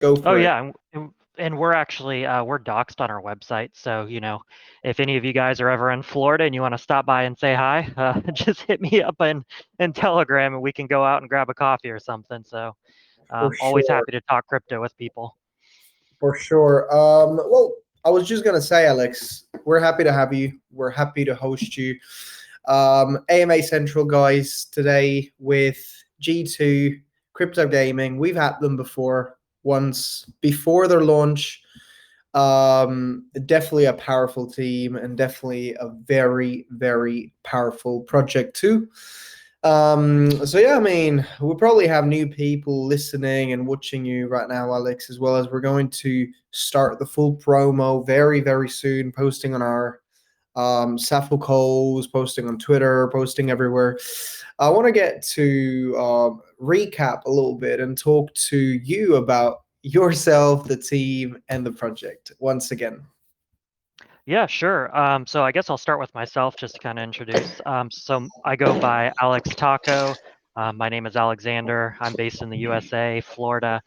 Go Oh for it. yeah, and we're actually we're doxed on our website. So if any of you guys are ever in Florida and you want to stop by and say hi, just hit me up in Telegram and we can go out and grab a coffee or something. So For always sure. happy to talk crypto with people. For sure. Well, I was just gonna say, Alex, we're happy to have you. We're happy to host you. AMA Central guys today with G2 Crypto Gaming. We've had them before once before their launch. Definitely a powerful team and definitely a very, very powerful project too. So yeah, I mean, we'll probably have new people listening and watching you right now, Alex, as well as we're going to start the full promo very, very soon, posting on our Sappho calls, posting on Twitter, posting everywhere. I want to get to recap a little bit and talk to you about yourself, the team, and the project once again. Yeah, sure. So I guess I'll start with myself just to kind of introduce. So I go by Alex Taco. My name is Alexander. I'm based in the USA, Florida.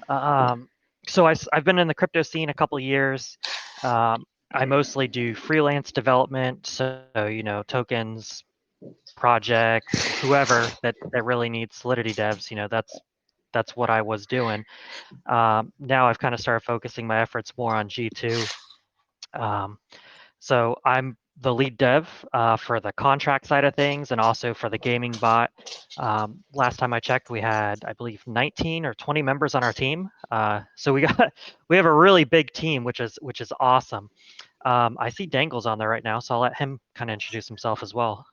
Um, so I've been in the crypto scene a couple years. I mostly do freelance development, so tokens, projects, whoever that really needs Solidity devs. That's what I was doing. Now I've kind of started focusing my efforts more on G2. Um, so I'm the lead dev for the contract side of things and also for the gaming bot. Last time I checked, we had, I believe, 19 or 20 members on our team. So we have a really big team, which is awesome. I see Dangles on there right now, so I'll let him kind of introduce himself as well.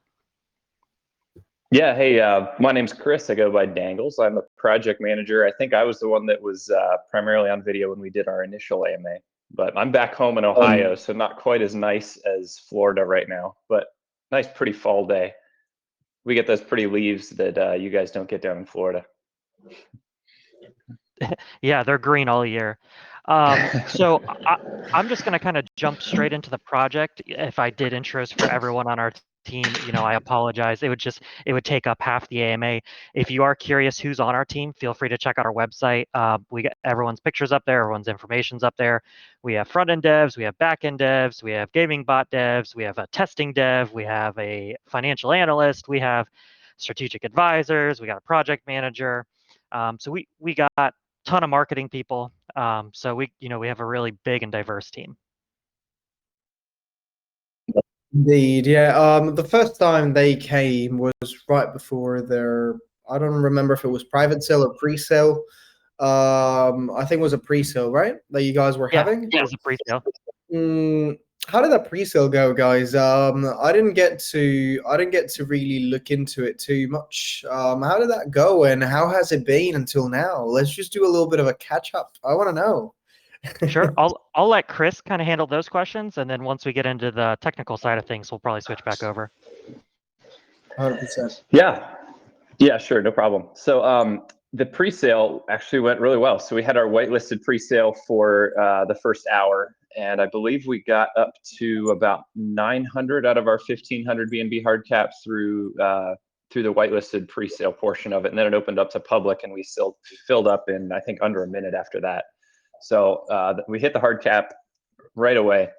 Yeah, hey, my name's Chris. I go by Dangles. I'm a project manager. I think I was the one that was primarily on video when we did our initial AMA. But I'm back home in Ohio, so not quite as nice as Florida right now, but nice, pretty fall day. We get those pretty leaves that you guys don't get down in Florida. Yeah, they're green all year. So I'm just going to kind of jump straight into the project. If I did intros for everyone on our team, I apologize. It would take up half the AMA. If you are curious who's on our team, feel free to check out our website. We got everyone's pictures up there, everyone's information's up there. We have front end devs, we have back end devs, we have gaming bot devs, we have a testing dev, we have a financial analyst, we have strategic advisors, we got a project manager. So we got ton of marketing people. So we have a really big and diverse team. Indeed, yeah. The first time they came was right before their. I don't remember if it was private sale or pre-sale. I think it was a pre-sale, right? That you guys were Yeah, having. it was a pre-sale. Mm, how did that pre-sale go, guys? I didn't get to really look into it too much. How did that go, and how has it been until now? Let's just do a little bit of a catch up. I want to know. Sure. I'll let Chris kind of handle those questions, and then once we get into the technical side of things, we'll probably switch back over. 100%. Yeah, sure, no problem. So the pre-sale actually went really well. So we had our whitelisted pre-sale for the first hour, and I believe we got up to about 900 out of our 1,500 BNB hard caps through the whitelisted pre-sale portion of it, and then it opened up to public, and we still filled up in I think under a minute after that. So we hit the hard cap right away.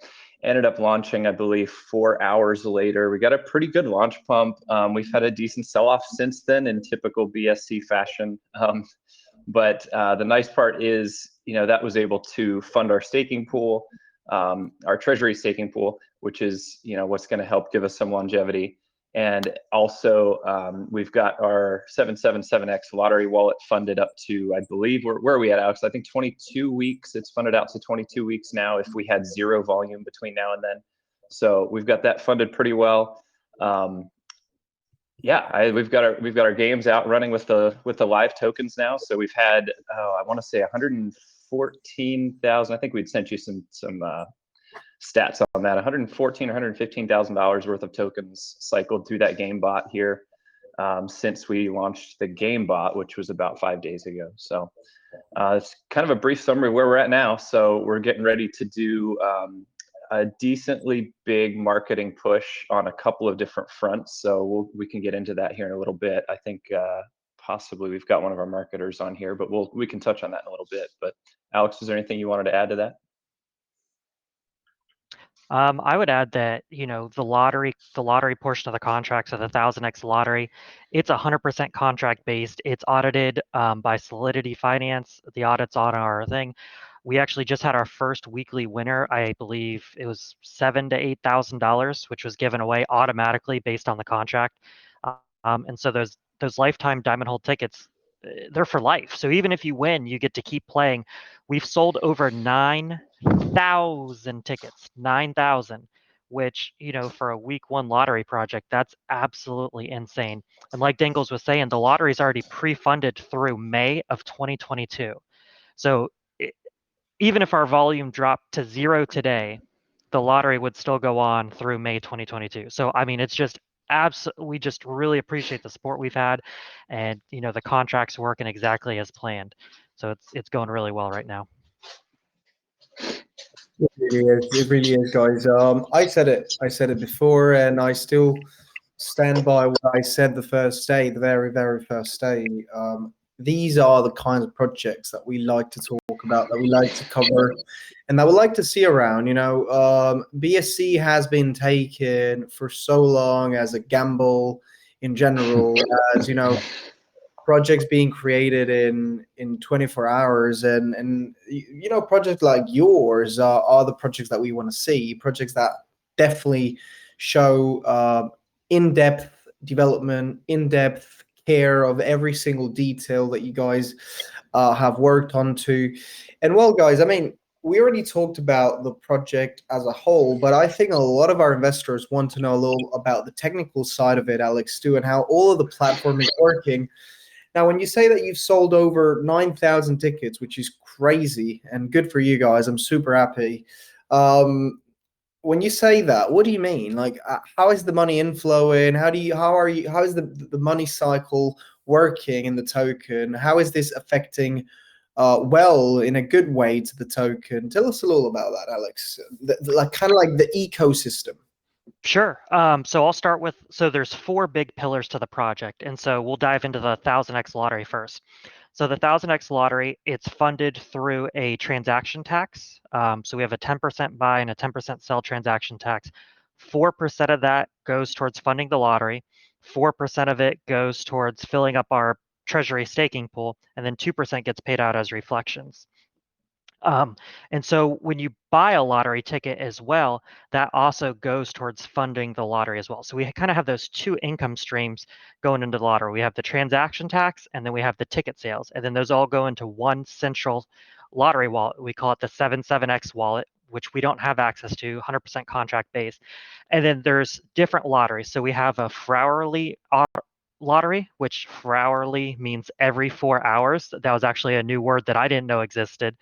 Ended up launching, I believe, 4 hours later. We got a pretty good launch pump. We've had a decent sell-off since then in typical BSC fashion. But the nice part is, that was able to fund our staking pool, our treasury staking pool, which is, what's going to help give us some longevity. And also, we've got our 777X lottery wallet funded up to, I believe, where are we at, Alex? I think 22 weeks. It's funded out to 22 weeks now if we had zero volume between now and then. So we've got that funded pretty well. We've got our games out running with the live tokens now. So we've had, I want to say 114,000. I think we'd sent you some stats on that. 114 or $115,000 worth of tokens cycled through that game bot here since we launched the game bot, which was about 5 days ago. So it's kind of a brief summary of where we're at now. So we're getting ready to do a decently big marketing push on a couple of different fronts. So we can get into that here in a little bit. I think possibly we've got one of our marketers on here, but we can touch on that in a little bit. But Alex, is there anything you wanted to add to that? I would add that, the lottery portion of the contract, so the 1000X lottery, it's 100% contract based. It's audited by Solidity Finance. The audit's on our thing. We actually just had our first weekly winner. I believe it was $7,000 to $8,000, which was given away automatically based on the contract. And so those lifetime diamond hole tickets, they're for life. So even if you win, you get to keep playing. We've sold over 9,000 tickets, 9,000, which, for a week one lottery project, that's absolutely insane. And like Dingles was saying, the lottery is already pre-funded through May of 2022. So even if our volume dropped to 0 today, the lottery would still go on through May 2022. So, I mean, it's just we just really appreciate the support we've had, and the contract's working exactly as planned. So it's going really well right now. It really is. It really is, guys. I said it before, and I still stand by what I said the first day, the very, very first day. These are the kinds of projects that we like to talk about, that we like to cover, and that we like to see around. BSC has been taken for so long as a gamble in general, as projects being created in 24 hours, and projects like yours are the projects that we want to see, projects that definitely show in-depth development, in-depth care of every single detail that you guys have worked onto. And well, guys, I mean, we already talked about the project as a whole, but I think a lot of our investors want to know a little about the technical side of it, Alex, too, and how all of the platform is working. Now, when you say that you've sold over 9,000 tickets, which is crazy and good for you guys, I'm super happy. When you say that, what do you mean? Like, how is the money inflowing? How is the money cycle working in the token? How is this affecting, well, in a good way to the token? Tell us a little about that, Alex. Kind of like the ecosystem. Sure. So I'll start with, so there's 4 big pillars to the project. And so we'll dive into the 1000X lottery first. So the 1000X lottery, it's funded through a transaction tax. So we have a 10% buy and a 10% sell transaction tax. 4% of that goes towards funding the lottery. 4% of it goes towards filling up our treasury staking pool. And then 2% gets paid out as reflections. And so when you buy a lottery ticket as well, that also goes towards funding the lottery as well. So we kind of have those 2 income streams going into the lottery. We have the transaction tax, and then we have the ticket sales. And then those all go into one central lottery wallet. We call it the 77X wallet, which we don't have access to, 100% contract based. And then there's different lotteries. So we have a Flowerly lottery, which Flowerly means every 4 hours. That was actually a new word that I didn't know existed.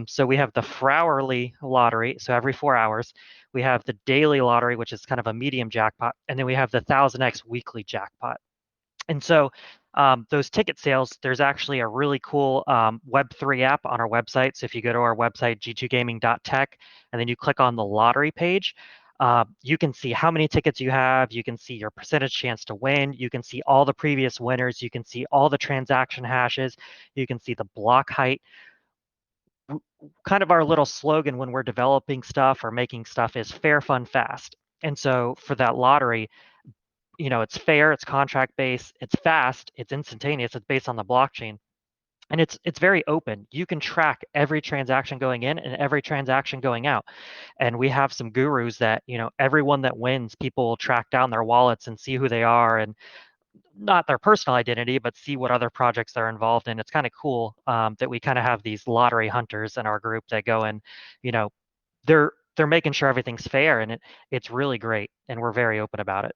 So we have the Flowerly lottery, so every 4 hours. We have the daily lottery, which is kind of a medium jackpot, and then we have the 1000X weekly jackpot. And so those ticket sales, there's actually a really cool Web3 app on our website. So if you go to our website, g2gaming.tech, and then you click on the lottery page, you can see how many tickets you have. You can see your percentage chance to win. You can see all the previous winners. You can see all the transaction hashes. You can see the block height. Kind of our little slogan when we're developing stuff or making stuff is fair, fun, fast. And so for that lottery, it's fair, it's contract based, it's fast, it's instantaneous, it's based on the blockchain. And it's very open. You can track every transaction going in and every transaction going out. And we have some gurus that, everyone that wins, people will track down their wallets and see who they are, and not their personal identity, but see what other projects they're involved in. It's kind of cool that we kind of have these lottery hunters in our group that go and, they're making sure everything's fair, and it's really great. And we're very open about it.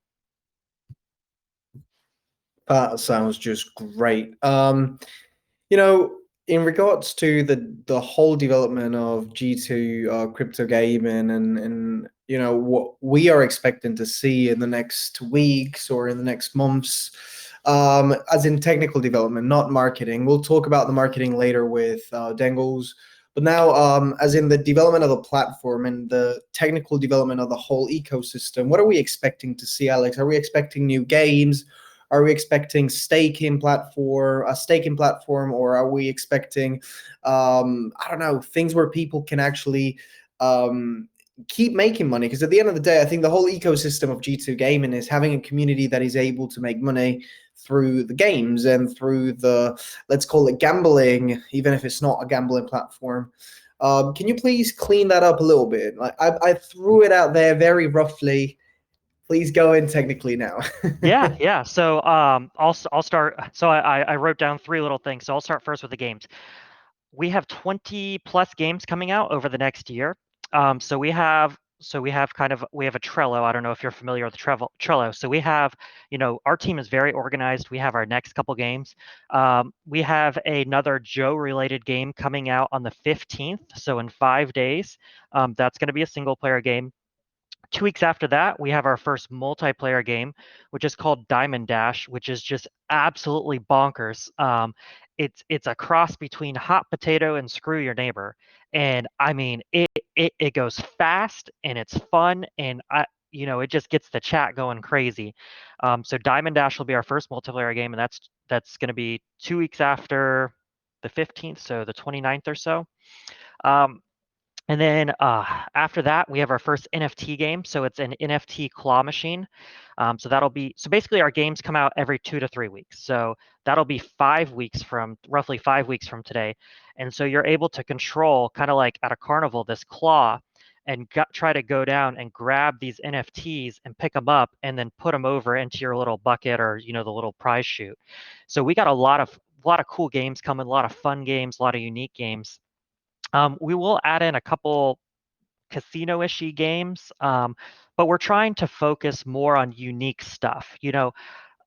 That sounds just great. In regards to the whole development of G2 crypto gaming, and what we are expecting to see in the next weeks or in the next months, as in technical development, not marketing. We'll talk about the marketing later with Dengles. But now, as in the development of the platform and the technical development of the whole ecosystem, what are we expecting to see, Alex? Are we expecting new games? Are we expecting a staking platform, or are we expecting, I don't know, things where people can actually keep making money? Because at the end of the day, I think the whole ecosystem of G2 gaming is having a community that is able to make money through the games and through the, let's call it gambling, even if it's not a gambling platform. Can you please clean that up a little bit? Like I threw it out there very roughly. Please go in technically now. Yeah. So I'll start. So I wrote down 3 little things. So I'll start first with the games. We have 20 plus games coming out over the next year. So we have we have a Trello. I don't know if you're familiar with Trello. So we have, our team is very organized. We have our next couple games. We have another Joe related game coming out on the 15th. So in 5 days, that's going to be a single player game. 2 weeks after that, we have our first multiplayer game, which is called Diamond Dash, which is just absolutely bonkers. It's a cross between Hot Potato and Screw Your Neighbor, and I mean it goes fast and it's fun, and it just gets the chat going crazy. So Diamond Dash will be our first multiplayer game, and that's going to be 2 weeks after the 15th, so the 29th or so. And then after that, we have our first NFT game. So it's an NFT claw machine. So basically our games come out every 2 to 3 weeks. So that'll be roughly 5 weeks from today. And so you're able to control, kind of like at a carnival, this claw and try to go down and grab these NFTs and pick them up and then put them over into your little bucket or, the little prize chute. So we got a lot of cool games coming, a lot of fun games, a lot of unique games. We will add in a couple casino-ishy games, but we're trying to focus more on unique stuff.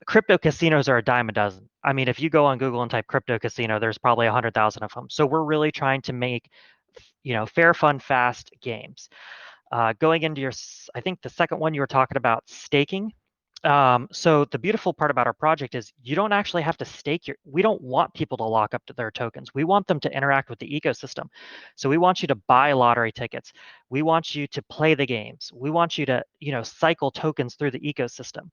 Crypto casinos are a dime a dozen. I mean, if you go on Google and type crypto casino, there's probably 100,000 of them. So we're really trying to make, fair, fun, fast games. Going into I think the second one you were talking about, staking. So the beautiful part about our project is you don't actually have to we don't want people to lock up to their tokens. We want them to interact with the ecosystem. So we want you to buy lottery tickets. We want you to play the games. We want you to, cycle tokens through the ecosystem.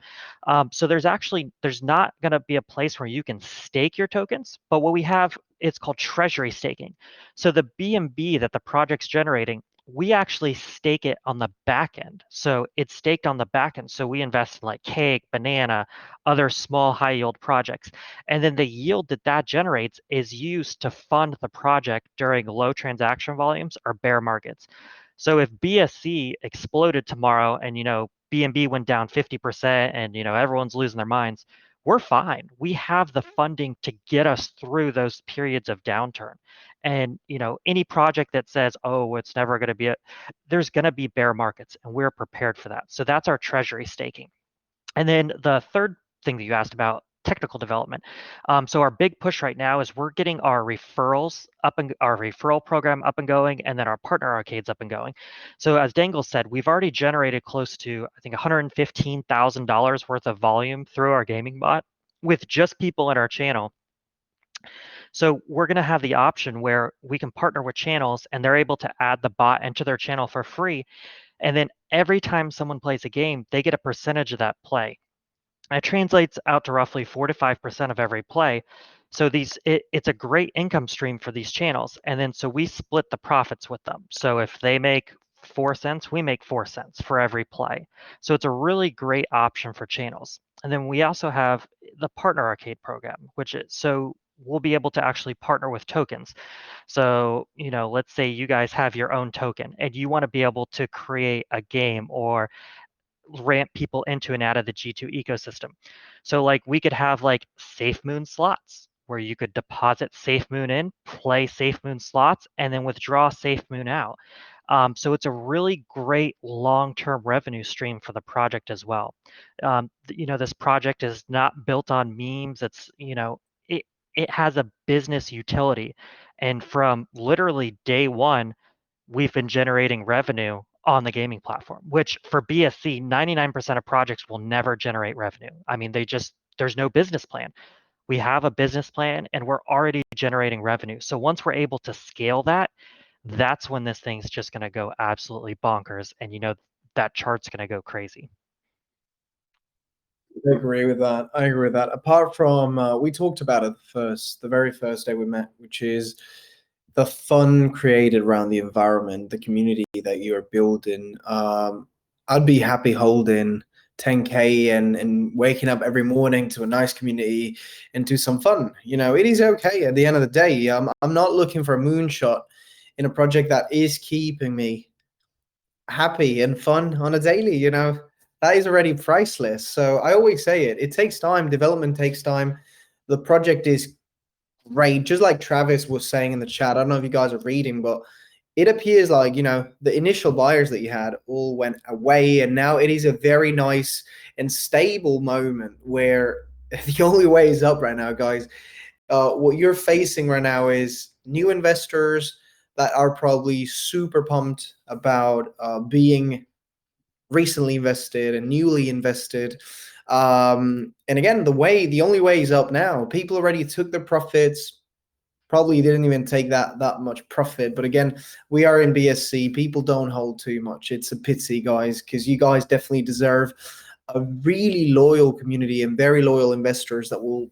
So there's not going to be a place where you can stake your tokens, but what we have, it's called treasury staking. So the BNB that the project's generating, we actually stake it on the back end. So it's staked on the back end. So we invest in like Cake, Banana, other small high yield projects. And then the yield that generates is used to fund the project during low transaction volumes or bear markets. So if BSC exploded tomorrow and, BNB went down 50% and, everyone's losing their minds, we're fine. We have the funding to get us through those periods of downturn. And any project that says, oh, it's never going to be there's going to be bear markets, and we're prepared for that. So that's our treasury staking. And then the third thing that you asked about, technical development. So our big push right now is we're getting our referrals our referral program up and going, and then our partner arcades up and going. So as Dangle said, we've already generated close to, I think, $115,000 worth of volume through our gaming bot with just people in our channel. So we're going to have the option where we can partner with channels and they're able to add the bot into their channel for free. And then every time someone plays a game, they get a percentage of that play. It translates out to roughly 4 to 5% of every play. So it's a great income stream for these channels. And then so we split the profits with them. So if they make 4 cents, we make 4 cents for every play. So it's a really great option for channels. And then we also have the partner arcade program, which is so we'll be able to actually partner with tokens. So, let's say you guys have your own token and you want to be able to create a game or ramp people into and out of the G2 ecosystem. So like we could have like Safe Moon slots where you could deposit Safe Moon in, play Safe Moon slots, and then withdraw Safe Moon out. So it's a really great long-term revenue stream for the project as well. This project is not built on memes. It has a business utility, and from literally day one, we've been generating revenue on the gaming platform, which for BSC, 99% of projects will never generate revenue. I mean, there's no business plan. We have a business plan and we're already generating revenue. So once we're able to scale that, that's when this thing's just going to go absolutely bonkers. And that chart's going to go crazy. I agree with that. I agree with that. Apart from, we talked about it the very first day we met, which is the fun created around the environment, the community that you're building. I'd be happy holding 10K and waking up every morning to a nice community and to some fun. It is okay at the end of the day. I'm not looking for a moonshot in a project that is keeping me happy and fun on a daily. That is already priceless. So I always say it takes time. Development takes time. The project is great, just like Travis was saying in the chat. I don't know if you guys are reading, but it appears like the initial buyers that you had all went away, and now it is a very nice and stable moment where the only way is up right now, guys. What you're facing right now is new investors that are probably super pumped about being recently invested and newly invested. And again, the only way is up now. People already took their profits. Probably didn't even take that much profit. But again, we are in BSC. People don't hold too much. It's a pity, guys, because you guys definitely deserve a really loyal community and very loyal investors that will,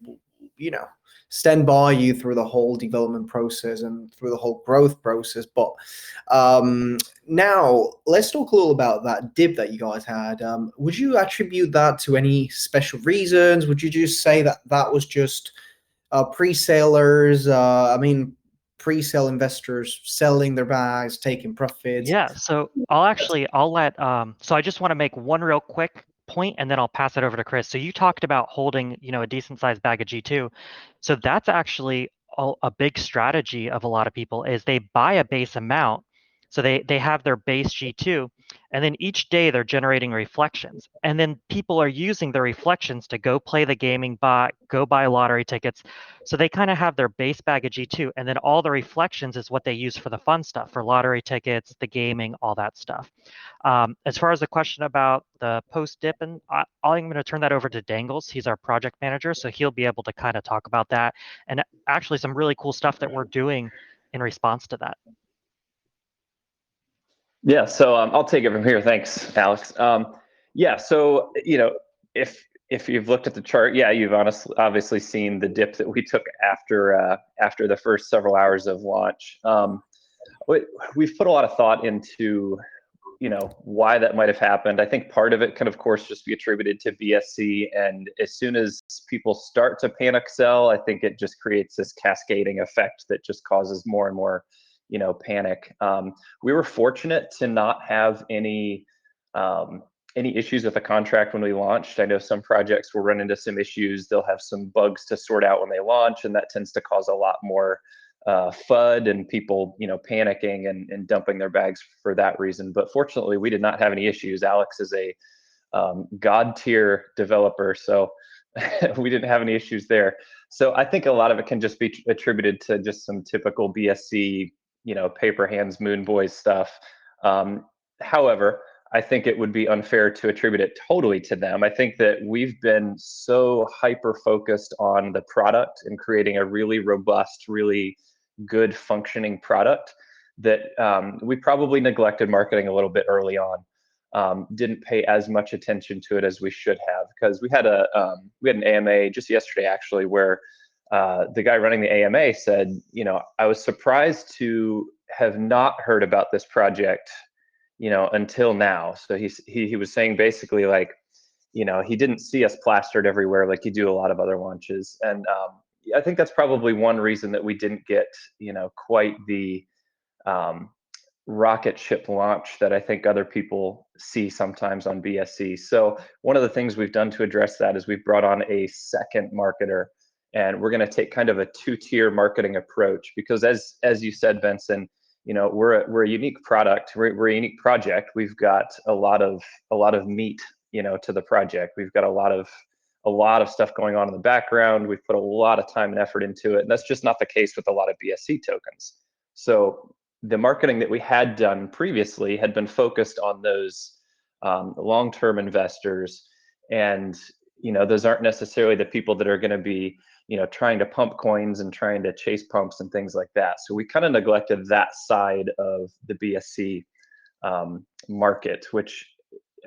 stand by you through the whole development process and through the whole growth process. But now let's talk a little about that dip that you guys had. Would you attribute that to any special reasons? Would you just say that was just pre-salers, pre-sale investors selling their bags, taking profits? Yeah, so I'll let so I just want to make one real quick point and then I'll pass it over to Chris. So you talked about holding, a decent sized bag of G2. So that's actually a big strategy of a lot of people is they buy a base amount. So they have their base G2 and then each day they're generating reflections. And then people are using the reflections to go play the gaming bot, go buy lottery tickets. So they kind of have their base bag of G2 and then all the reflections is what they use for the fun stuff, for lottery tickets, the gaming, all that stuff. As far as the question about the post dip, and I'm going to turn that over to Dangles. He's our project manager, so he'll be able to kind of talk about that and actually some really cool stuff that we're doing in response to that. Yeah, so I'll take it from here. Thanks, Alex. Yeah, so if you've looked at the chart, yeah, you've obviously seen the dip that we took after the first several hours of launch. We've put a lot of thought into why that might have happened. I think part of it can, of course, just be attributed to BSC, and as soon as people start to panic sell, I think it just creates this cascading effect that just causes more and more panic. We were fortunate to not have any issues with the contract when we launched. I know some projects will run into some issues. They'll have some bugs to sort out when they launch, and that tends to cause a lot more FUD and people, panicking and dumping their bags for that reason. But fortunately, we did not have any issues. Alex is a God tier developer, so we didn't have any issues there. So I think a lot of it can just be attributed to just some typical BSC, paper hands, moon boys stuff. However, I think it would be unfair to attribute it totally to them. I think that we've been so hyper focused on the product and creating a really robust, really good functioning product that we probably neglected marketing a little bit early on. Didn't pay as much attention to it as we should have, because we had an AMA just yesterday actually where the guy running the AMA said, I was surprised to have not heard about this project, until now. So he was saying basically like, he didn't see us plastered everywhere like you do a lot of other launches. And I think that's probably one reason that we didn't get, quite the rocket ship launch that I think other people see sometimes on BSC. So one of the things we've done to address that is we've brought on a second marketer, and we're going to take kind of a two-tier marketing approach, because as you said, Benson, we're a unique product. We're a unique project. We've got a lot of meat, to the project. We've got a lot of stuff going on in the background. We've put a lot of time and effort into it, and that's just not the case with a lot of BSC tokens. So the marketing that we had done previously had been focused on those long-term investors, and those aren't necessarily the people that are going to be trying to pump coins and trying to chase pumps and things like that. So we kind of neglected that side of the BSC market, which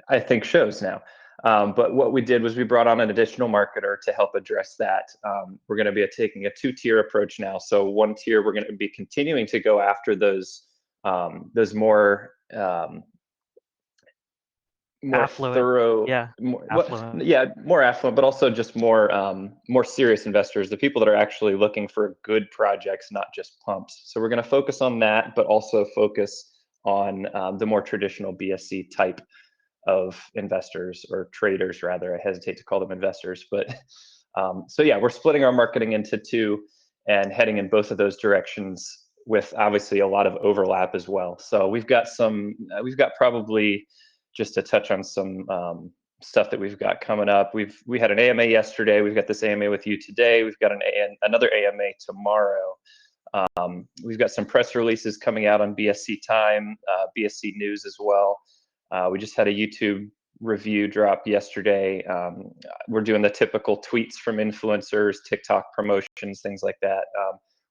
I think shows now. But what we did was we brought on an additional marketer to help address that. We're going to be taking a 2-tier approach now. So one tier, we're going to be continuing to go after those more Affluent. thorough, Yeah. Affluent. more affluent, but also just more serious investors, the people that are actually looking for good projects, not just pumps. So we're going to focus on that, but also focus on the more traditional BSC type of investors, or traders rather. I hesitate to call them investors, but so yeah, we're splitting our marketing into 2 and heading in both of those directions, with obviously a lot of overlap as well. So we've got probably, just to touch on some stuff that we've got coming up. We had an AMA yesterday. We've got this AMA with you today. We've got another AMA tomorrow. We've got some press releases coming out on BSC Time, BSC News as well. We just had a YouTube review drop yesterday. We're doing the typical tweets from influencers, TikTok promotions, things like that.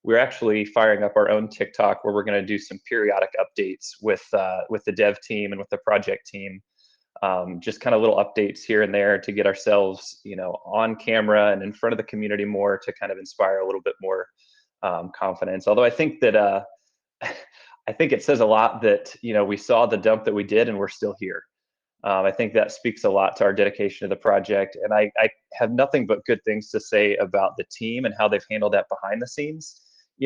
We're actually firing up our own TikTok, where we're going to do some periodic updates with the dev team and with the project team. Just kind of little updates here and there to get ourselves, on camera and in front of the community more, to kind of inspire a little bit more confidence. Although I think that I think it says a lot that we saw the dump that we did and we're still here. I think that speaks a lot to our dedication to the project, and I have nothing but good things to say about the team and how they've handled that behind the scenes.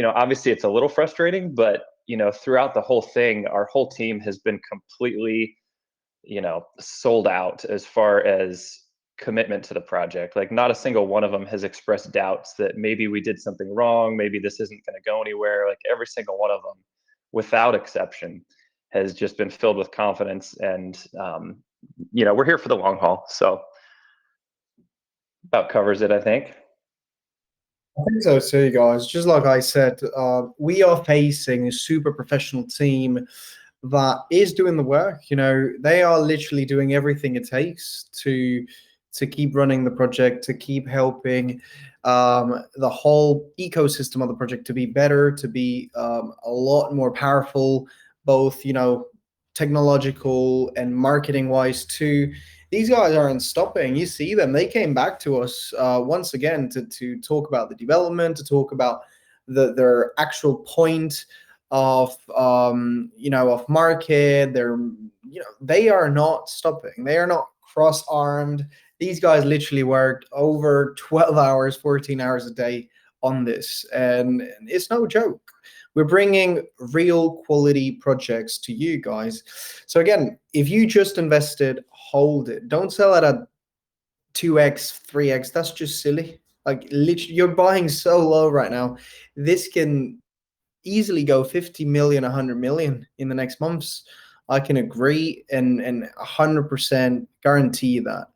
Obviously it's a little frustrating, but throughout the whole thing, our whole team has been completely sold out as far as commitment to the project. Like, not a single one of them has expressed doubts that maybe we did something wrong, maybe this isn't going to go anywhere. Like, every single one of them, without exception, has just been filled with confidence. And we're here for the long haul. So about covers it, I think. I think so too, guys. Just like I said, we are facing a super professional team that is doing the work. They are literally doing everything it takes to keep running the project, to keep helping the whole ecosystem of the project to be better, to be a lot more powerful, both technological and marketing wise too. These guys aren't stopping. You see them. They came back to us once again to talk about the development, to talk about their actual point of of market. They are not stopping. They are not cross-armed. These guys literally worked over 12 hours, 14 hours a day on this, and it's no joke. We're bringing real quality projects to you guys. So again, if you just invested, hold it. Don't sell it at 2x, 3x. That's just silly. Like, literally, you're buying so low right now. This can easily go 50 million, 100 million in the next months. I can agree and 100% guarantee that.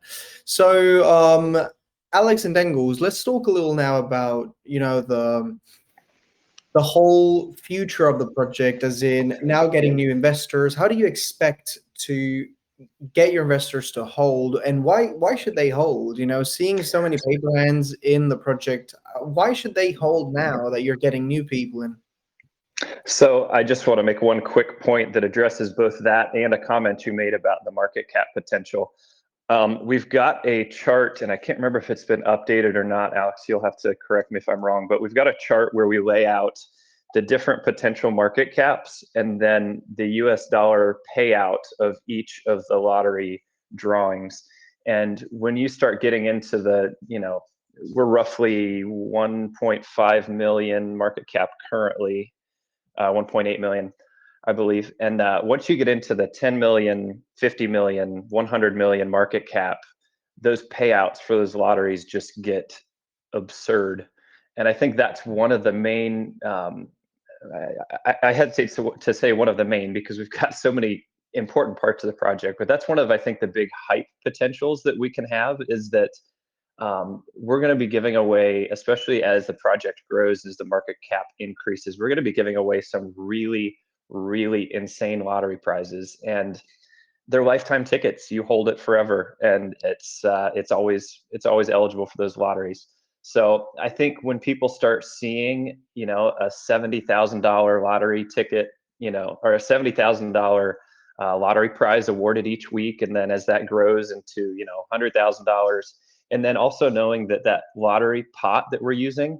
So Alex and Dengels, let's talk a little now about the whole future of the project, as in now getting new investors. How do you expect to get your investors to hold, and why should they hold? Seeing so many paper hands in the project, why should they hold now that you're getting new people in? So I just want to make one quick point that addresses both that and a comment you made about the market cap potential. We've got a chart, and I can't remember if it's been updated or not. Alex, you'll have to correct me if I'm wrong, but we've got a chart where we lay out the different potential market caps and then the US dollar payout of each of the lottery drawings. And when you start getting into we're roughly 1.5 million market cap currently, 1.8 million, I believe. And once you get into the 10 million, 50 million, 100 million market cap, those payouts for those lotteries just get absurd. And I think that's one of the main, I hesitate to say one of the main, because we've got so many important parts of the project, but that's one of, I think, the big hype potentials that we can have, is that we're going to be giving away, especially as the project grows, as the market cap increases, we're going to be giving away some really, really insane lottery prizes, and they're lifetime tickets. You hold it forever, and it's always eligible for those lotteries. So I think when people start seeing, a $70,000 lottery ticket, or a $70,000 lottery prize awarded each week, and then as that grows into $100,000, and then also knowing that that lottery pot that we're using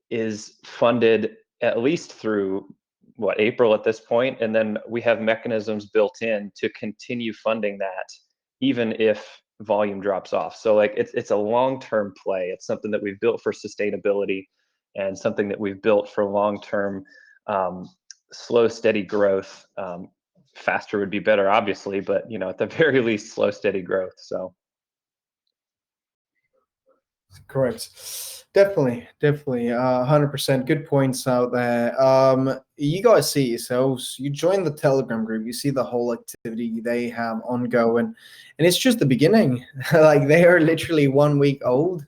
is funded at least through April at this point, and then we have mechanisms built in to continue funding that even if volume drops off. So like it's a long-term play. It's something that we've built for sustainability and something that we've built for long-term slow, steady growth. Faster would be better, obviously, but at the very least, slow, steady growth. So Correct. Definitely, 100%. Good points out there. You guys see yourselves. You join the Telegram group. You see the whole activity they have ongoing, and it's just the beginning. Like they are literally 1 week old.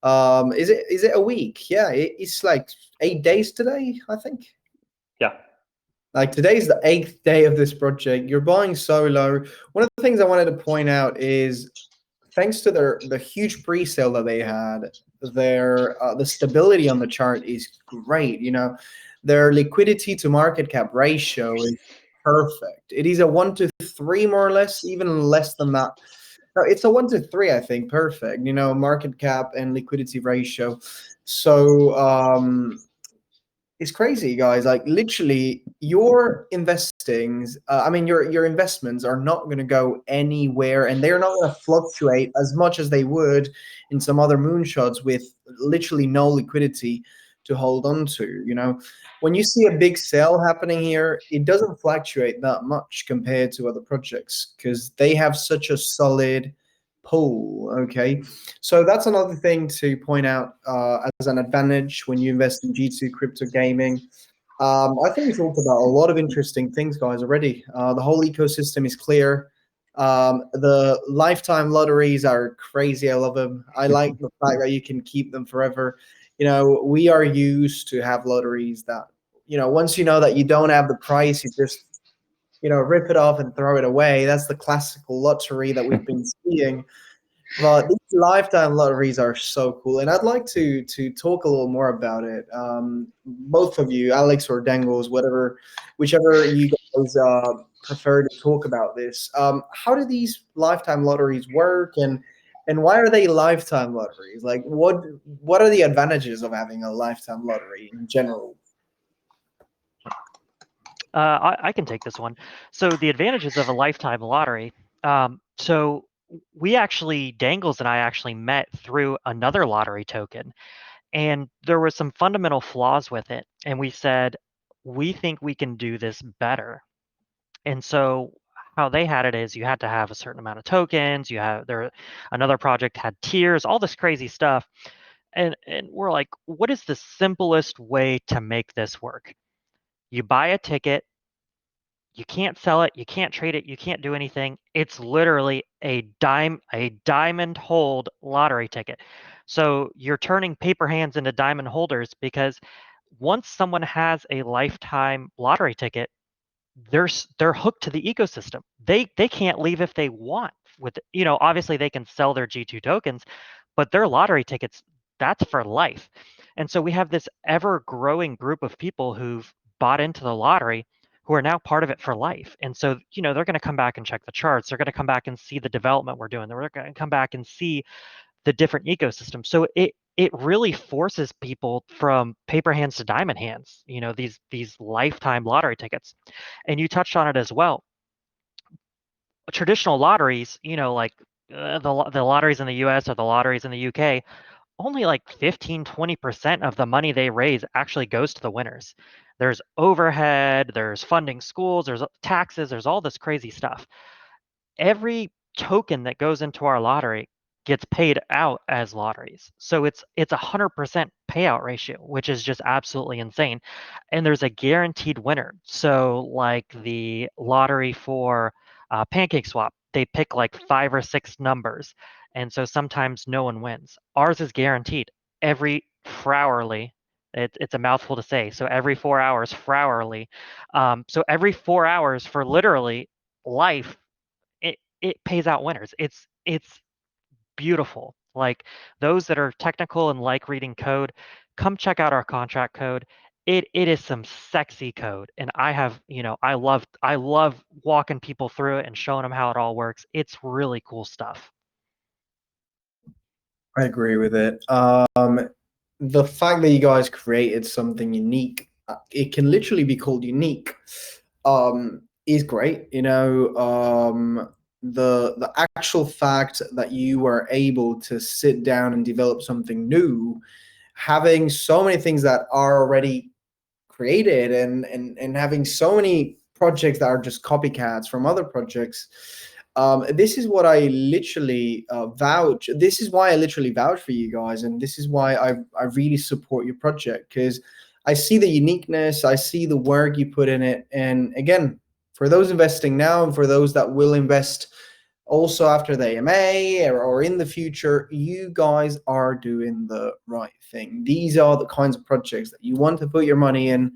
Is it a week? Yeah, it's like 8 days today, I think. yeah. Like today's the 8th day of this project. You're buying so low. One of the things I wanted to point out is thanks to the huge pre-sale that they had, the stability on the chart is great. Their liquidity to market cap ratio is perfect. It is a 1 to 3 more or less, even less than that. No, it's a 1 to 3, I think. Perfect. Market cap and liquidity ratio. So it's crazy, guys. Like literally, your investings, your investments are not going to go anywhere, and they're not going to fluctuate as much as they would in some other moonshots with literally no liquidity to hold on to. When you see a big sale happening here, it doesn't fluctuate that much compared to other projects because they have such a solid pool. Okay, so that's another thing to point out as an advantage when you invest in G2 crypto gaming. I think we talked about a lot of interesting things, guys, already. The whole ecosystem is clear. The lifetime lotteries are crazy. I love them. I like the fact that you can keep them forever. We are used to have lotteries that, once you know that you don't have the price, you just, rip it off and throw it away. That's the classical lottery that we've been seeing. But these lifetime lotteries are so cool, and I'd like to talk a little more about it. Both of you, Alex or Dangles, whichever you guys prefer to talk about this. How do these lifetime lotteries work, and why are they lifetime lotteries? Like, what are the advantages of having a lifetime lottery in general? I can take this one. So the advantages of a lifetime lottery. So Dangles and I actually met through another lottery token, and there were some fundamental flaws with it. And we said, we think we can do this better. And so how they had it is you had to have a certain amount of tokens. Another project had tiers, all this crazy stuff. And we're like, what is the simplest way to make this work? You buy a ticket. You can't sell it, you can't trade it, you can't do anything. It's literally a diamond hold lottery ticket. So you're turning paper hands into diamond holders because once someone has a lifetime lottery ticket, they're hooked to the ecosystem. They can't leave if they want. Obviously they can sell their G2 tokens, but their lottery tickets, that's for life. And so we have this ever growing group of people who've bought into the lottery who are now part of it for life. And so, they're going to come back and check the charts. They're going to come back and see the development we're doing. They're going to come back and see the different ecosystems. So it really forces people from paper hands to diamond hands, these lifetime lottery tickets. And you touched on it as well. Traditional lotteries, like the lotteries in the US or the lotteries in the UK, only like 15-20% of the money they raise actually goes to the winners. There's overhead, there's funding schools, there's taxes, there's all this crazy stuff. Every token that goes into our lottery gets paid out as lotteries. So it's 100% payout ratio, which is just absolutely insane. And there's a guaranteed winner. So like the lottery for Pancake Swap, they pick like 5 or 6 numbers. And so sometimes no one wins. Ours is guaranteed every hourly. It's a mouthful to say. So every 4 hours, hourly. So every 4 hours for literally life, it pays out winners. It's beautiful. Like those that are technical and like reading code, come check out our contract code. it is some sexy code, and I have, I love walking people through it and showing them how it all works. It's really cool stuff. I agree with it. The fact that you guys created something unique, it can literally be called unique, is great. The actual fact that you were able to sit down and develop something new, having so many things that are already created, and having so many projects that are just copycats from other projects. This is what I literally vouch. This is why I literally vouch for you guys, and this is why I really support your project, because I see the uniqueness, I see the work you put in it, and again, for those investing now and for those that will invest also after the AMA, or in the future, you guys are doing the right thing. These are the kinds of projects that you want to put your money in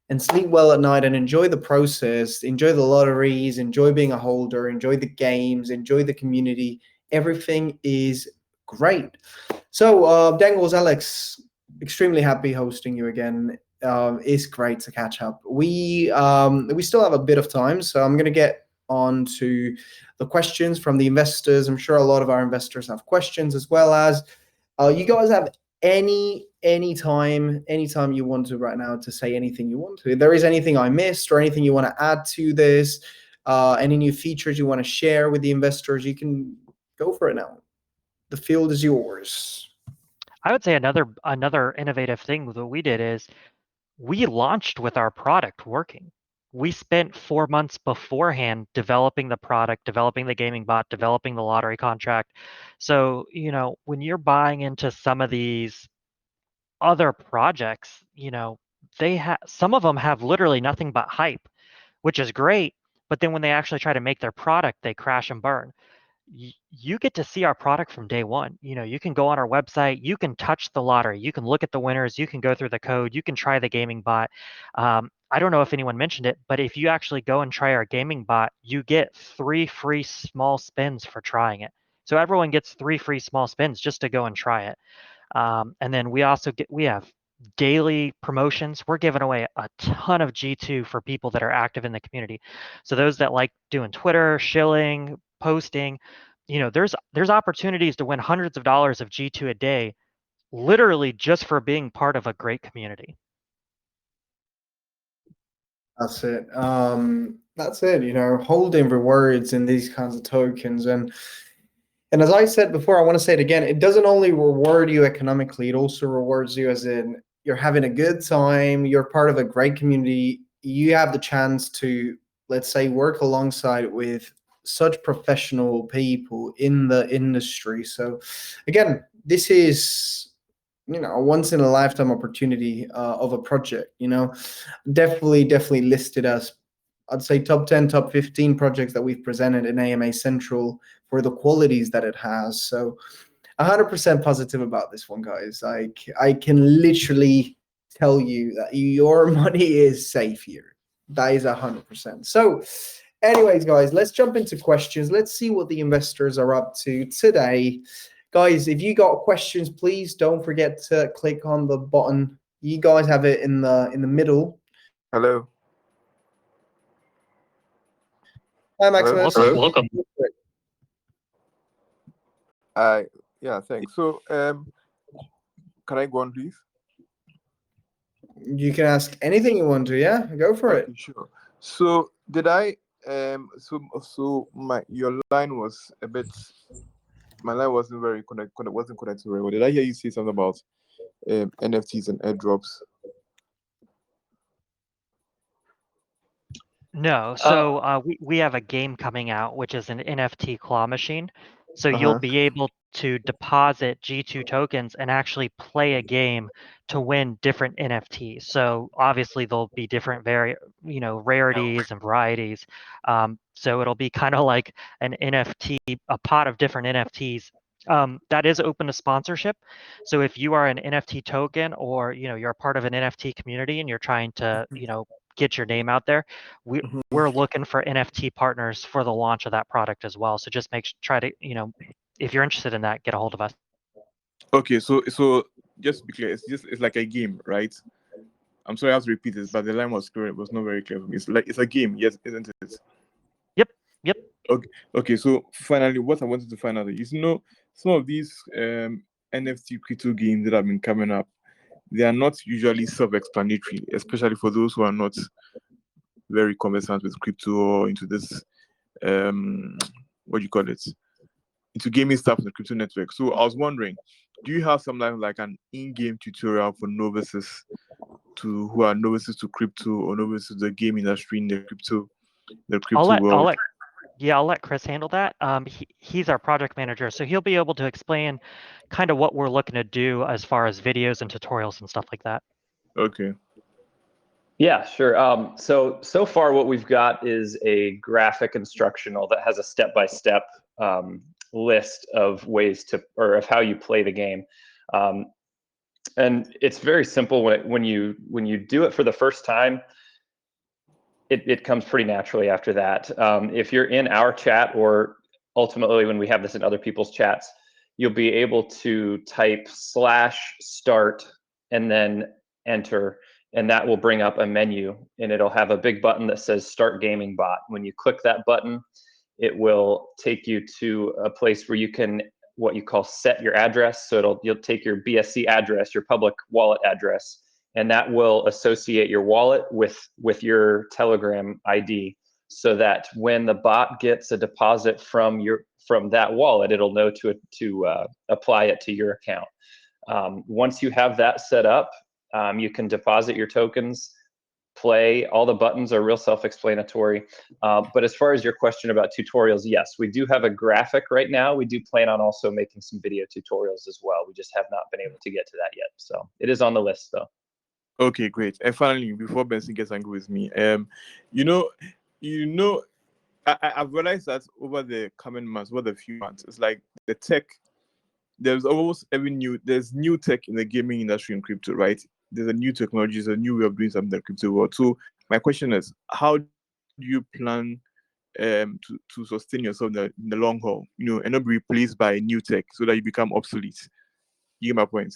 and sleep well at night and enjoy the process, enjoy the lotteries, enjoy being a holder, enjoy the games, enjoy the community. Everything is great. So, Dangles, Alex, extremely happy hosting you again. It's great to catch up. We still have a bit of time, so I'm going to get on to the questions from the investors. I'm sure a lot of our investors have questions, as well as you guys have anytime you want to right now to say anything you want to. If there is anything I missed or anything you want to add to this, any new features you want to share with the investors, you can go for it now. The field is yours. I would say another innovative thing that we did is we launched with our product working. We spent 4 months beforehand developing the product, developing the gaming bot, developing the lottery contract. So, when you're buying into some of these other projects, some of them have literally nothing but hype, which is great. But then when they actually try to make their product, they crash and burn. You get to see our product from day one. You can go on our website, you can touch the lottery, you can look at the winners, you can go through the code, you can try the gaming bot. I don't know if anyone mentioned it, but if you actually go and try our gaming bot, you get 3 free small spins for trying it. So everyone gets 3 free small spins just to go and try it. And then we have daily promotions. We're giving away a ton of G2 for people that are active in the community. So those that like doing Twitter, shilling, posting, there's opportunities to win hundreds of dollars of G2 a day, literally just for being part of a great community. That's it. That's it. Holding rewards in these kinds of tokens, and as I said before, I want to say it again. It doesn't only reward you economically; it also rewards you as in you're having a good time. You're part of a great community. You have the chance to, let's say, work alongside with such professional people in the industry. So, again, this is a once in a lifetime opportunity of a project. Definitely listed as, I'd say, top 10, top 15 projects that we've presented in AMA Central for the qualities that it has. So 100% positive about this one, guys. I can literally tell you that your money is safe here. That is 100%. So anyways, guys, let's jump into questions. Let's see what the investors are up to today. Guys, if you got questions, please don't forget to click on the button. You guys have it in the middle. Hello. Hi, Maximus. Welcome. Yeah, thanks. So, can I go on, please? You can ask anything you want to. Yeah, go for it. Okay, sure. So, did I? So your line was a bit. My line wasn't very wasn't connected very well. Did I hear you say something about NFTs and airdrops? No, so we have a game coming out, which is an NFT claw machine. So you'll be able to deposit G2 tokens and actually play a game to win different NFTs. So obviously there'll be different rarities and varieties. So it'll be kind of like an NFT, a pot of different NFTs. That is open to sponsorship. So if you are an NFT token, or you're a part of an NFT community and you're trying to get your name out there, we're looking for NFT partners for the launch of that product as well. So just try to, if you're interested in that, get a hold of us. Okay, so just to be clear, it's like a game, right? I'm sorry I have to repeat this, but the line was clear. It was not very clear for me. It's a game, yes, isn't it? Yep. Okay. So finally, what I wanted to find out is, some of these NFT crypto games that have been coming up, they are not usually self-explanatory, especially for those who are not very conversant with crypto or into this what do you call it, into gaming stuff on the crypto network. So I was wondering, do you have something like an in-game tutorial for novices who are novices to crypto or novices to the game industry in the crypto world? I'll let Chris handle that. He's our project manager, so he'll be able to explain kind of what we're looking to do as far as videos and tutorials and stuff like that. Okay. Yeah, sure. So far what we've got is a graphic instructional that has a step-by-step list of ways of how you play the game. And it's very simple when you do it for the first time. It comes pretty naturally after that. If you're in our chat, or ultimately when we have this in other people's chats, you'll be able to type /start and then enter, and that will bring up a menu, and it'll have a big button that says Start Gaming Bot. When you click that button, it will take you to a place where you can what you call set your address. So you'll take your BSC address, your public wallet address, and that will associate your wallet with your Telegram ID, so that when the bot gets a deposit from that wallet, it'll know to apply it to your account. Once you have that set up, you can deposit your tokens, play. All the buttons are real self-explanatory. But as far as your question about tutorials, yes, we do have a graphic right now. We do plan on also making some video tutorials as well. We just have not been able to get to that yet. So it is on the list, though. Okay, great. And finally, before Benson gets angry with me, I've realized that over the coming months, over the few months, it's like the tech. There's new tech in the gaming industry in crypto, right? There's a new technology, there's a new way of doing something in the crypto world. So my question is, how do you plan to sustain yourself in the long haul, and not be replaced by new tech so that you become obsolete? You get my point?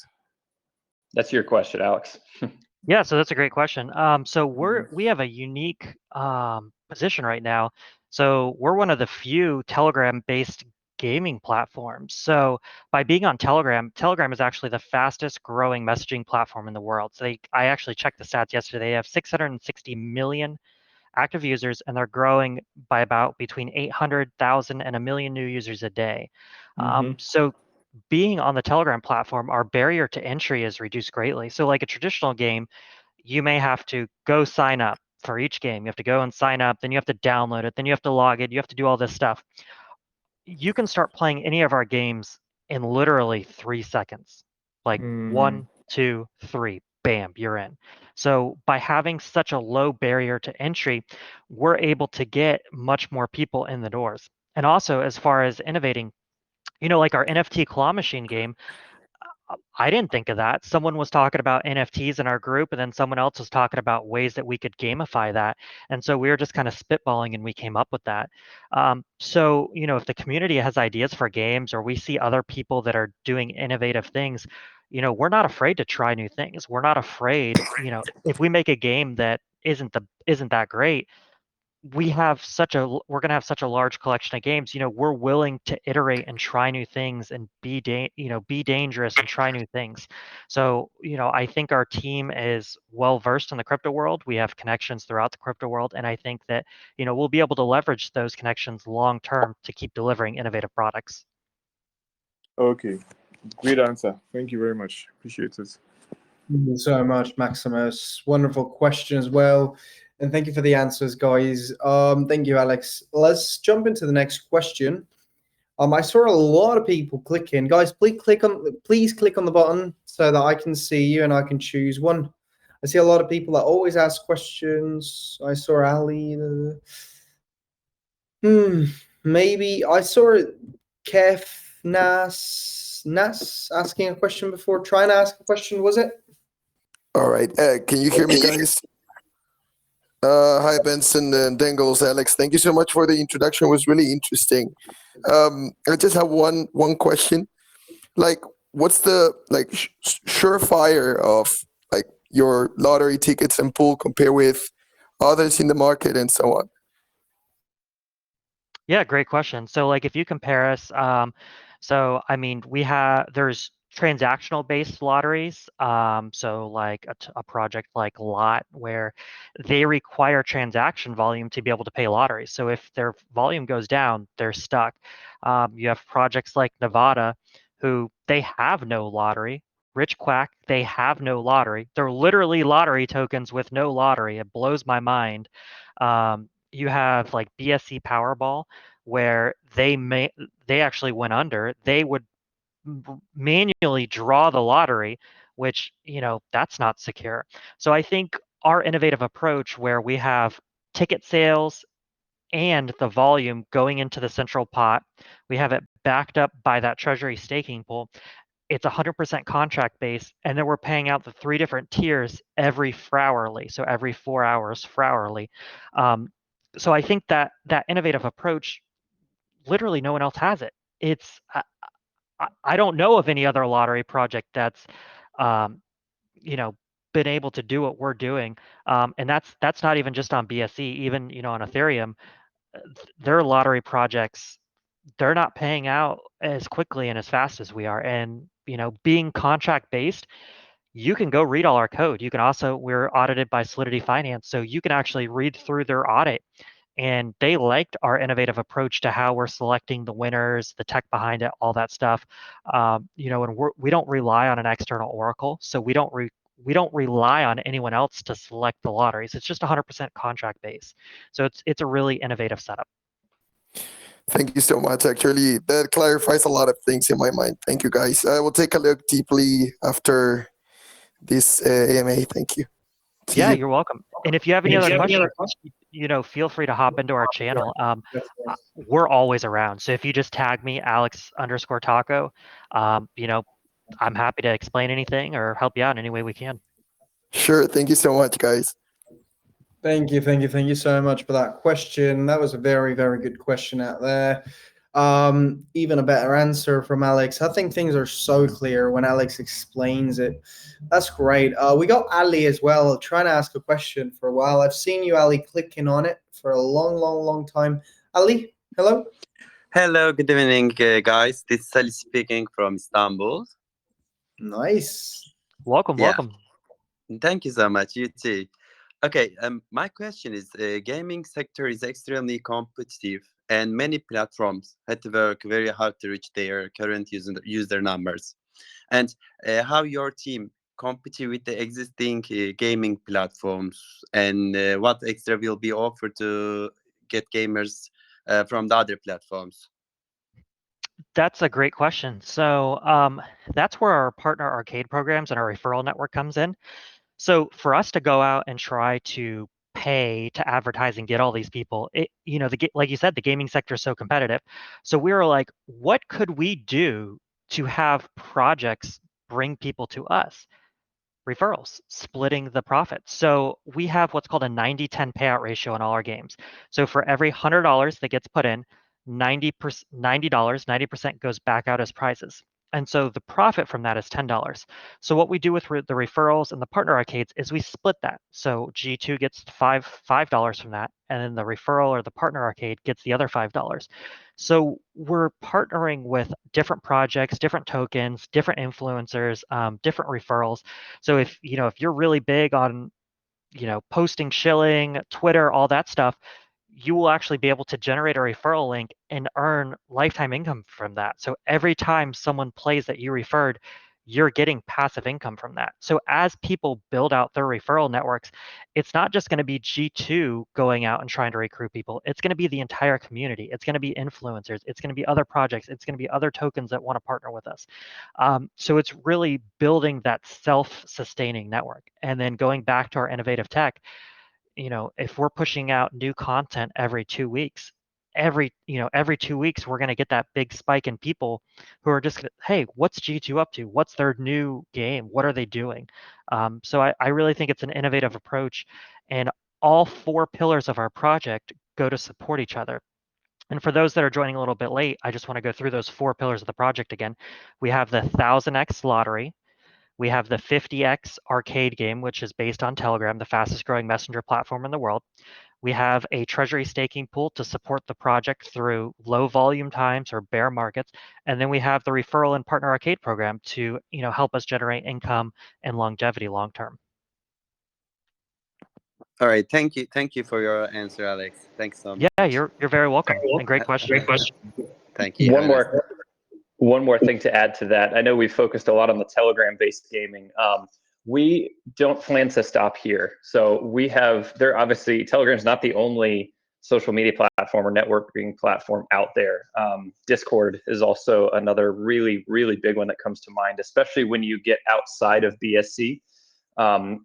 That's your question, Alex. Yeah, so that's a great question. So we have a unique position right now. So we're one of the few Telegram-based gaming platforms. So by being on Telegram is actually the fastest growing messaging platform in the world. So I actually checked the stats yesterday. They have 660 million active users, and they're growing by about between 800,000 and 1 million new users a day. So being on the Telegram platform, our barrier to entry is reduced greatly. So like a traditional game, you may have to go sign up for each game. You have to go and sign up, then you have to download it, then you have to log it, you have to do all this stuff. You can start playing any of our games in literally 3 seconds. Like 1, 2, 3, bam, you're in. So by having such a low barrier to entry, we're able to get much more people in the doors. And also, as far as innovating, like our NFT claw machine game, I didn't think of that. Someone was talking about NFTs in our group, and then someone else was talking about ways that we could gamify that. And so we were just kind of spitballing, and we came up with that. So, if the community has ideas for games, or we see other people that are doing innovative things, we're not afraid to try new things. We're not afraid, if we make a game that isn't that great, we're going to have such a large collection of games. We're willing to iterate and try new things and be dangerous and try new things. So I think our team is well versed in the crypto world. We have connections throughout the crypto world, and I think that we'll be able to leverage those connections long term to keep delivering innovative products. Okay, great answer. Thank you very much. Appreciate it. Thank you so much, Maximus. Wonderful question as well. And thank you for the answers, guys. Thank you, Alex. Let's jump into the next question. I saw a lot of people clicking. Guys, please click on the button so that I can see you and I can choose one. I see a lot of people that always ask questions. I saw Ali. Maybe I saw Kef Nas asking a question before. Trying to ask a question, was it? All right. Can you hear me, guys? Hi, Benson and Dengles, Alex. Thank you so much for the introduction. It was really interesting. I just have one question. Like, what's the surefire of your lottery tickets and pool compare with others in the market and so on? Yeah, great question. So like if you compare us, so I mean there's transactional based lotteries. So like a project like Lot where they require transaction volume to be able to pay lotteries. So if their volume goes down, they're stuck. You have projects like Nevada who they have no lottery. Rich Quack, they have no lottery. They're literally lottery tokens with no lottery. It blows my mind. You have like BSC Powerball, where they actually went under. They would manually draw the lottery, which that's not secure. So I think our innovative approach, where we have ticket sales and the volume going into the central pot, we have it backed up by that treasury staking pool. It's 100% contract based, and then we're paying out the 3 different tiers every hourly, so every 4 hours hourly. So I think that innovative approach, literally no one else has it. It's I don't know of any other lottery project that's um, you know been able to do what we're doing, and that's not even just on BSC. Even on Ethereum, their lottery projects, they're not paying out as quickly and as fast as we are. And being contract based, you can go read all our code. You can also, we're audited by Solidity Finance, so you can actually read through their audit. And they liked our innovative approach to how we're selecting the winners, the tech behind it, all that stuff. And we don't rely on an external oracle, so we don't rely on anyone else to select the lotteries. It's just 100% contract based. So it's a really innovative setup. Thank you so much. Actually, that clarifies a lot of things in my mind. Thank you, guys. I will take a look deeply after this AMA. Thank you. See Yeah, you. you're welcome. And if you have any other questions, feel free to hop into our channel. We're always around. So if you just tag me, Alex_Taco, I'm happy to explain anything or help you out in any way we can. Sure. Thank you so much, guys. Thank you so much for that question. That was a very, very good question out there. Even a better answer from Alex. I think things are so clear when Alex explains it. That's great. We got Ali as well trying to ask a question for a while. I've seen you, Ali, clicking on it for a long, long, long time. Ali, hello. Hello, good evening, guys. This is Ali speaking from Istanbul. Nice. Welcome. Thank you so much. You too. Okay, my question is, gaming sector is extremely competitive, and many platforms had to work very hard to reach their current user numbers. And how your team compete with the existing gaming platforms, and what extra will be offered to get gamers from the other platforms? That's a great question. So that's where our partner arcade programs and our referral network comes in. So for us to go out and try to pay to advertise and get all these people, like you said, the gaming sector is so competitive. So we were like, what could we do to have projects bring people to us? Referrals, splitting the profits. So we have what's called a 90-10 payout ratio in all our games. So for every $100 that gets put in, $90 goes back out as prizes. And so the profit from that is $10. So what we do with the referrals and the partner arcades is we split that. So G2 gets $5 from that, and then the referral or the partner arcade gets the other $5. So we're partnering with different projects, different tokens, different influencers, different referrals. So if you're really big on posting shilling, Twitter, all that stuff, you will actually be able to generate a referral link and earn lifetime income from that. So every time someone plays that you referred, you're getting passive income from that. So as people build out their referral networks, it's not just going to be G2 going out and trying to recruit people. It's going to be the entire community. It's going to be influencers. It's going to be other projects. It's going to be other tokens that want to partner with us. So it's really building that self-sustaining network. And then going back to our innovative tech, if we're pushing out new content every 2 weeks, every 2 weeks, we're going to get that big spike in people who are just, hey, what's G2 up to? What's their new game? What are they doing? So I really think it's an innovative approach, and all 4 pillars of our project go to support each other. And for those that are joining a little bit late, I just want to go through those 4 pillars of the project again. We have the 1000x lottery. We have the 50x arcade game, which is based on Telegram, the fastest growing messenger platform in the world. We have a treasury staking pool to support the project through low volume times or bear markets. And then we have the referral and partner arcade program to help us generate income and longevity long term. All right, thank you for your answer, Alex. Thanks so much. Yeah, you're very welcome. And great question. Thank you. One more thing to add to that. I know we've focused a lot on the Telegram-based gaming. We don't plan to stop here. So obviously Telegram's not the only social media platform or networking platform out there. Discord is also another really, really big one that comes to mind, especially when you get outside of BSC.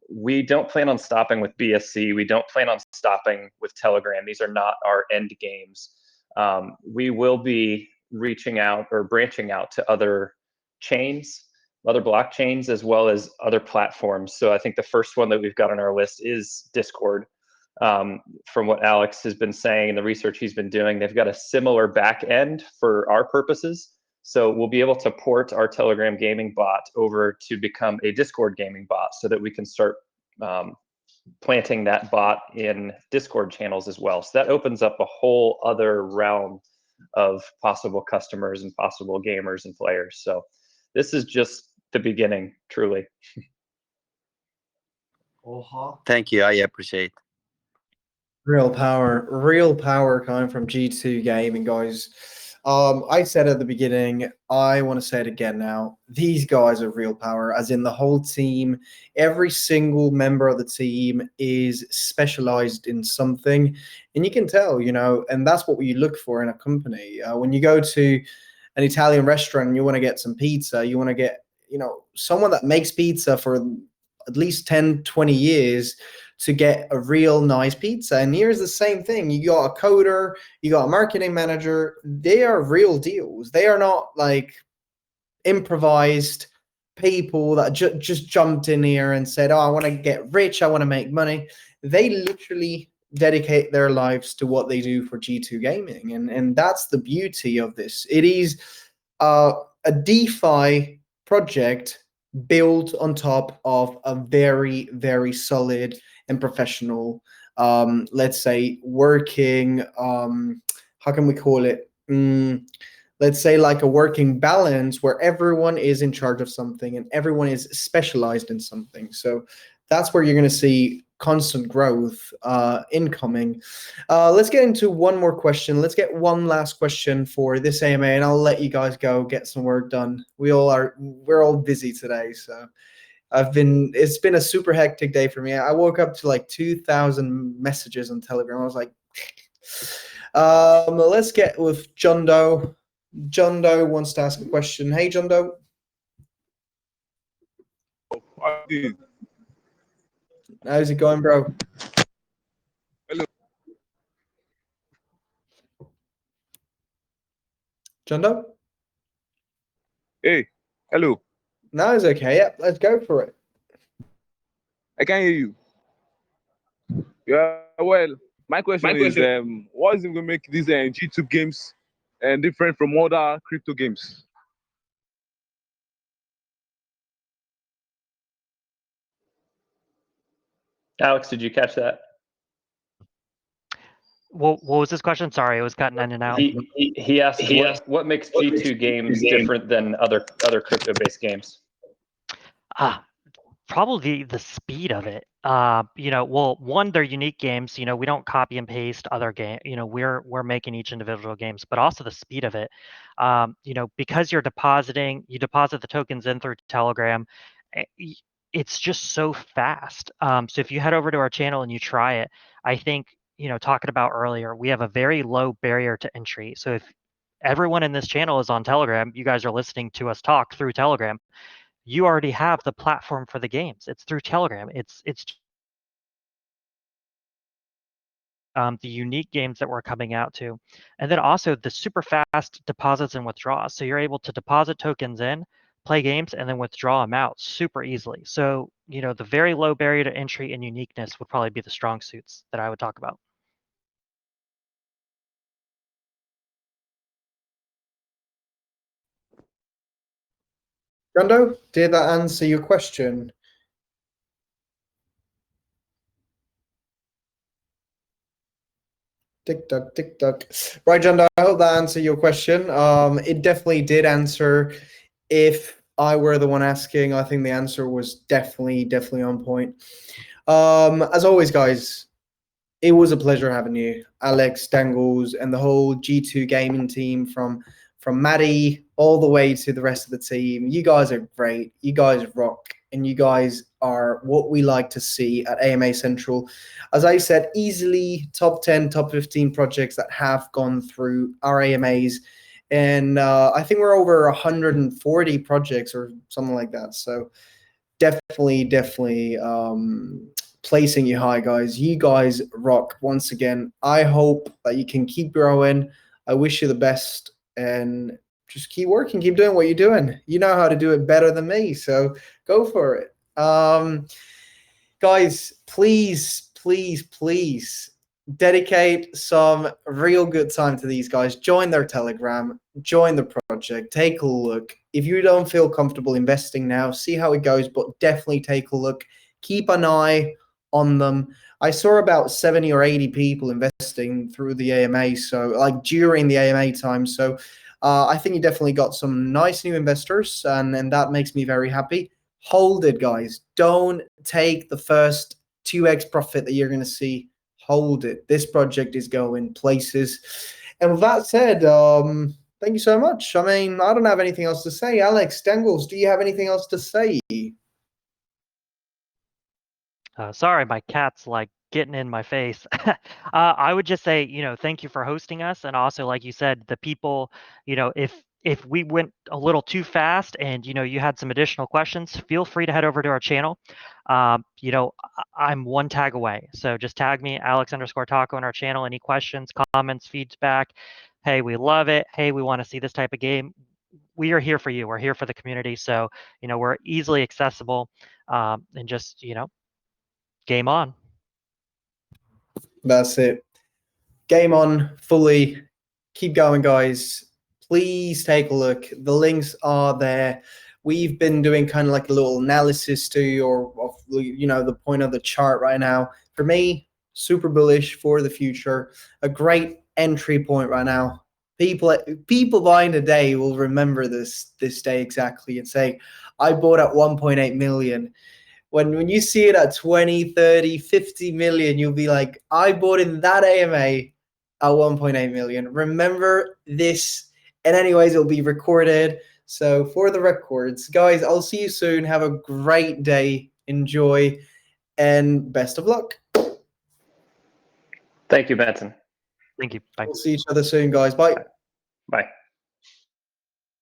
We don't plan on stopping with BSC. We don't plan on stopping with Telegram. These are not our end games. We will be reaching out or branching out to other chains, other blockchains, as well as other platforms. So I think the first one that we've got on our list is Discord. From what Alex has been saying and the research he's been doing, they've got a similar back end for our purposes. So we'll be able to port our Telegram gaming bot over to become a Discord gaming bot so that we can start planting that bot in Discord channels as well. So that opens up a whole other realm of possible customers and possible gamers and players. So this is just the beginning, truly. Thank you. I appreciate. Real power coming from G2 Gaming, guys. I said at the beginning, I want to say it again now. These guys are real power, as in the whole team. Every single member of the team is specialized in something. And you can tell, and that's what you look for in a company. When you go to an Italian restaurant and you want to get some pizza, you want to get, someone that makes pizza for at least 10, 20 years to get a real nice pizza. And here's the same thing. You got a coder, you got a marketing manager. They are real deals. They are not like improvised people that just jumped in here and said, oh, I want to get rich, I want to make money. They literally dedicate their lives to what they do for G2 Gaming. And that's the beauty of this. It is a DeFi project built on top of a very, very solid and professional, let's say, working, how can we call it? Let's say like a working balance where everyone is in charge of something and everyone is specialized in something. So that's where you're going to see constant growth incoming. Let's get into one more question. Let's get one last question for this AMA, and I'll let you guys go get some work done. We're all busy today, so it's been a super hectic day for me. I woke up to like 2,000 messages on Telegram. I was like, let's get with John Doe. John Doe wants to ask a question. Hey, John Doe. How's it going, bro? Hello. John Doe? Hey, hello. No, it's okay. Yep, let's go for it. I can hear you. Yeah, well, my question is, what is going to make these G2 games different from other crypto games? Alex, did you catch that? What was this question? Sorry, it was cutting in and out. He asked what makes G2 games different than other crypto-based games? Probably the speed of it. Well, one, they're unique games. We don't copy and paste other game. We're making each individual games, but also the speed of it. Because you deposit the tokens in through Telegram. It's just so fast. So if you head over to our channel and you try it, I think talking about earlier, we have a very low barrier to entry. So if everyone in this channel is on Telegram, you guys are listening to us talk through Telegram. You already have the platform for the games. It's through Telegram. It's the unique games that we're coming out to. And then also the super fast deposits and withdrawals. So you're able to deposit tokens in, play games, and then withdraw them out super easily. So, the very low barrier to entry and uniqueness would probably be the strong suits that I would talk about. Brando, did that answer your question? Tick tock, tick tock. Right, John, I hope that answered your question. It definitely did answer. If I were the one asking, I think the answer was definitely on point. As always, guys, it was a pleasure having you, Alex, Dangles, and the whole G2 gaming team from Maddie all the way to the rest of the team. You guys are great. You guys rock, and you guys are what we like to see at AMA Central. As I said, easily top 10, top 15 projects that have gone through our AMAs. And I think we're over 140 projects or something like that. So definitely placing you high, guys. You guys rock once again. I hope that you can keep growing. I wish you the best, and just keep working, keep doing what you're doing. You know how to do it better than me, so go for it. Guys, please dedicate some real good time to these guys. Join their Telegram, join the project, take a look. If you don't feel comfortable investing now, see how it goes, but definitely take a look. Keep an eye on them. I saw about 70 or 80 people investing through the AMA, so like during the AMA time. So I think you definitely got some nice new investors, and that makes me very happy. Hold it, guys. Don't take the first 2x profit that you're going to see. Hold it. This project is going places. And with that said, thank you so much. I mean, I don't have anything else to say. Alex, Dangles, do you have anything else to say? Sorry, my cat's like getting in my face. I would just say, thank you for hosting us, and also, like you said, the people, if we went a little too fast and you had some additional questions, feel free to head over to our channel. I'm one tag away, so just tag me, Alex_Taco, on our channel. Any questions, comments, feedback? Hey, we love it. Hey, we want to see this type of game. We are here for you. We're here for the community, so we're easily accessible, and just game on. That's it. Game on fully. Keep going, guys. Please take a look. The links are there. We've been doing kind of like a little analysis to of the point of the chart right now. For me, super bullish for the future. A great entry point right now. People buying today will remember this day exactly and say, I bought at 1.8 million. When you see it at 20, 30, 50 million, you'll be like, I bought in that AMA at 1.8 million. Remember this. And anyways, it'll be recorded. So for the records, guys, I'll see you soon. Have a great day. Enjoy. And best of luck. Thank you, Benson. Thank you. Bye. We'll see each other soon, guys. Bye. Bye.